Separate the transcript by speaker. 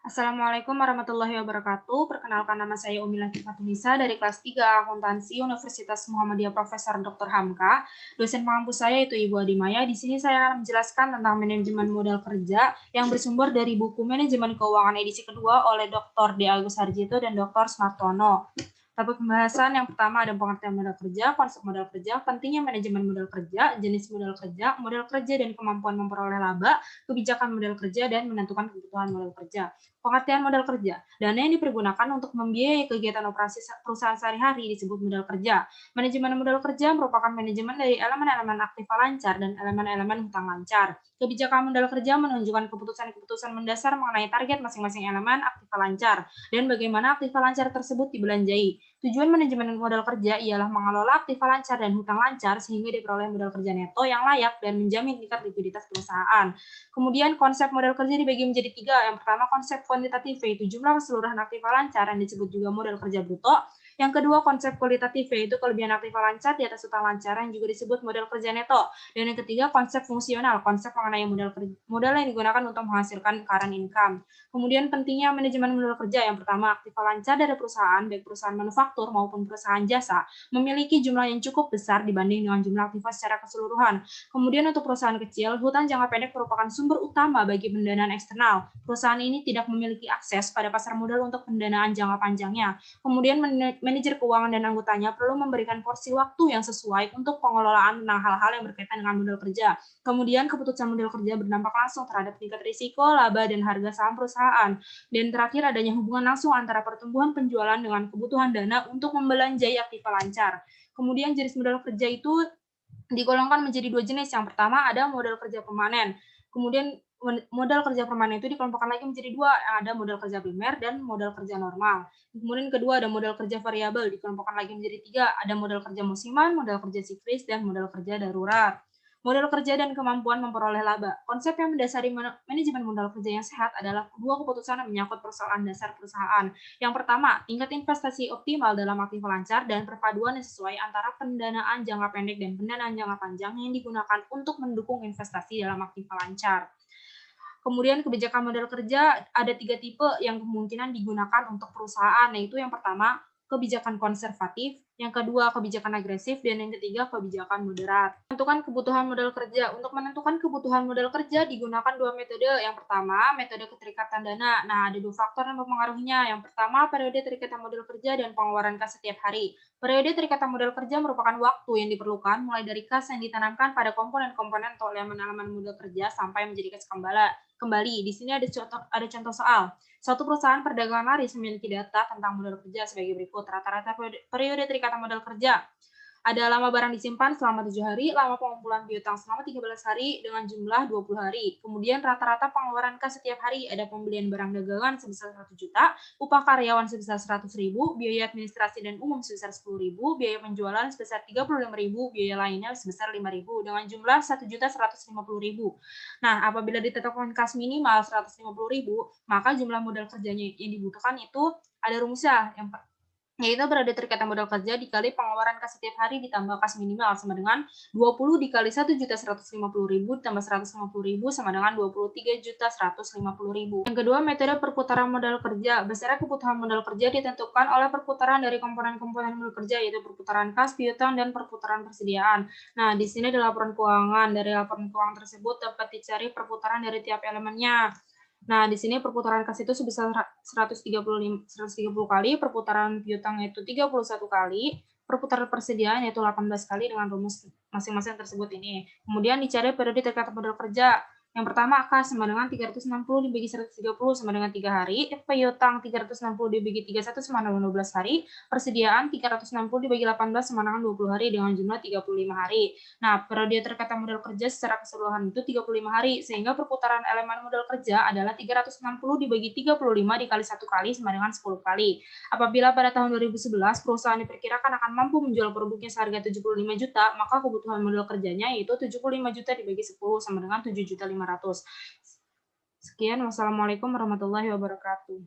Speaker 1: Assalamualaikum warahmatullahi wabarakatuh. Perkenalkan nama saya Umi Latifah dari kelas 3 Akuntansi Universitas Muhammadiyah Profesor Dr. Hamka. Dosen pengampu saya itu Ibu Adimaya. Di sini saya akan menjelaskan tentang manajemen modal kerja yang bersumber dari buku Manajemen Keuangan edisi kedua oleh Dr. D. Agus Harjito dan Dr. Smartono. Topik pembahasan yang pertama ada pengertian modal kerja, konsep modal kerja, pentingnya manajemen modal kerja, jenis modal kerja dan kemampuan memperoleh laba, kebijakan modal kerja, dan menentukan kebutuhan modal kerja. Pengertian modal kerja, dana yang dipergunakan untuk membiayai kegiatan operasi perusahaan sehari-hari disebut modal kerja. Manajemen modal kerja merupakan manajemen dari elemen-elemen aktiva lancar dan elemen-elemen hutang lancar. Kebijakan modal kerja menunjukkan keputusan-keputusan mendasar mengenai target masing-masing elemen aktiva lancar dan bagaimana aktiva lancar tersebut dibelanjai. Tujuan manajemen modal kerja ialah mengelola aktiva lancar dan hutang lancar sehingga diperoleh modal kerja neto yang layak dan menjamin tingkat likuiditas perusahaan. Kemudian konsep modal kerja dibagi menjadi tiga. Yang pertama konsep kuantitatif yaitu jumlah keseluruhan aktiva lancar yang disebut juga modal kerja bruto. Yang kedua konsep kualitatif yaitu kelebihan aktiva lancar di atas hutang lancar yang juga disebut modal kerja neto. Dan yang ketiga konsep fungsional, konsep mengenai modal yang digunakan untuk menghasilkan current income. Kemudian pentingnya manajemen modal kerja. Yang pertama aktiva lancar dari perusahaan, baik perusahaan manufaktur maupun perusahaan jasa, memiliki jumlah yang cukup besar dibanding dengan jumlah aktiva secara keseluruhan. Kemudian untuk perusahaan kecil, hutang jangka pendek merupakan sumber utama bagi pendanaan eksternal. Perusahaan ini tidak memiliki akses pada pasar modal untuk pendanaan jangka panjangnya. Kemudian manajer keuangan dan anggotanya perlu memberikan porsi waktu yang sesuai untuk pengelolaan tentang hal-hal yang berkaitan dengan modal kerja. Kemudian keputusan modal kerja berdampak langsung terhadap tingkat risiko, laba, dan harga saham perusahaan. Dan terakhir adanya hubungan langsung antara pertumbuhan penjualan dengan kebutuhan dana untuk membelanjai aktiva lancar. Kemudian jenis modal kerja itu digolongkan menjadi dua jenis. Yang pertama ada modal kerja permanen. Kemudian modal kerja permanen itu dikelompokkan lagi menjadi dua, ada modal kerja primer dan modal kerja normal. Kemudian kedua ada modal kerja variabel, dikelompokkan lagi menjadi tiga, ada modal kerja musiman, modal kerja siklis, dan modal kerja darurat. Modal kerja dan kemampuan memperoleh laba. Konsep yang mendasari manajemen modal kerja yang sehat adalah dua keputusan yang menyangkut persoalan dasar perusahaan. Yang pertama, tingkat investasi optimal dalam aktiva lancar dan perpaduan yang sesuai antara pendanaan jangka pendek dan pendanaan jangka panjang yang digunakan untuk mendukung investasi dalam aktiva lancar. Kemudian kebijakan modal kerja ada tiga tipe yang kemungkinan digunakan untuk perusahaan, yaitu yang pertama kebijakan konservatif, yang kedua kebijakan agresif, dan yang ketiga kebijakan moderat. Menentukan kebutuhan modal kerja. Untuk menentukan kebutuhan modal kerja digunakan dua metode. Yang pertama, metode keterikatan dana. Nah, ada dua faktor yang mempengaruhinya. Yang pertama, periode terikatan modal kerja dan pengeluaran kas setiap hari. Periode terikatan modal kerja merupakan waktu yang diperlukan mulai dari kas yang ditanamkan pada komponen-komponen atau elemen-elemen modal kerja sampai menjadi kas kembali. Di sini ada contoh soal. Suatu perusahaan perdagangan laris memiliki data tentang modal kerja sebagai berikut. Rata-rata periode terikatan modal kerja. Ada lama barang disimpan selama 7 hari, lama pengumpulan piutang selama 13 hari dengan jumlah 20 hari. Kemudian rata-rata pengeluaran kas setiap hari ada pembelian barang dagangan sebesar 1 juta, upah karyawan sebesar 100.000, biaya administrasi dan umum sebesar 10.000, biaya penjualan sebesar 35.000, biaya lainnya sebesar 5.000 dengan jumlah 1.150.000. Nah, apabila ditetapkan kas minimal 150.000, maka jumlah modal kerjanya yang dibutuhkan itu ada rumusnya, yaitu periode terikatan modal kerja dikali pengeluaran kas setiap hari ditambah kas minimal sama dengan 20 dikali 1.150.000 ditambah 150.000 sama dengan 23.150.000. Yang kedua, metode perputaran modal kerja. Besarnya kebutuhan modal kerja ditentukan oleh perputaran dari komponen-komponen modal kerja, yaitu perputaran kas, piutang, dan perputaran persediaan. Nah, di sini ada laporan keuangan. Dari laporan keuangan tersebut dapat dicari perputaran dari tiap elemennya. Nah, di sini perputaran kas itu sebesar 130 kali, perputaran piutang yaitu 31 kali, perputaran persediaan yaitu 18 kali dengan rumus masing-masing tersebut ini. Kemudian dicari periode terikatan modal kerja. Yang pertama kas sama dengan 360 dibagi 130 sama dengan 3 hari, piutang 360 dibagi 31 sama dengan 12 hari, persediaan 360 dibagi 18 sama dengan 20 hari dengan jumlah 35 hari. Nah, periode terikatan modal kerja secara keseluruhan itu 35 hari, sehingga perputaran elemen modal kerja adalah 360 dibagi 35 dikali 1 kali sama dengan 10 kali. Apabila pada tahun 2011 perusahaan diperkirakan akan mampu menjual produknya seharga 75 juta, maka kebutuhan modal kerjanya yaitu 75 juta dibagi 10 sama dengan 7.500.000. Sekian, wassalamualaikum warahmatullahi wabarakatuh.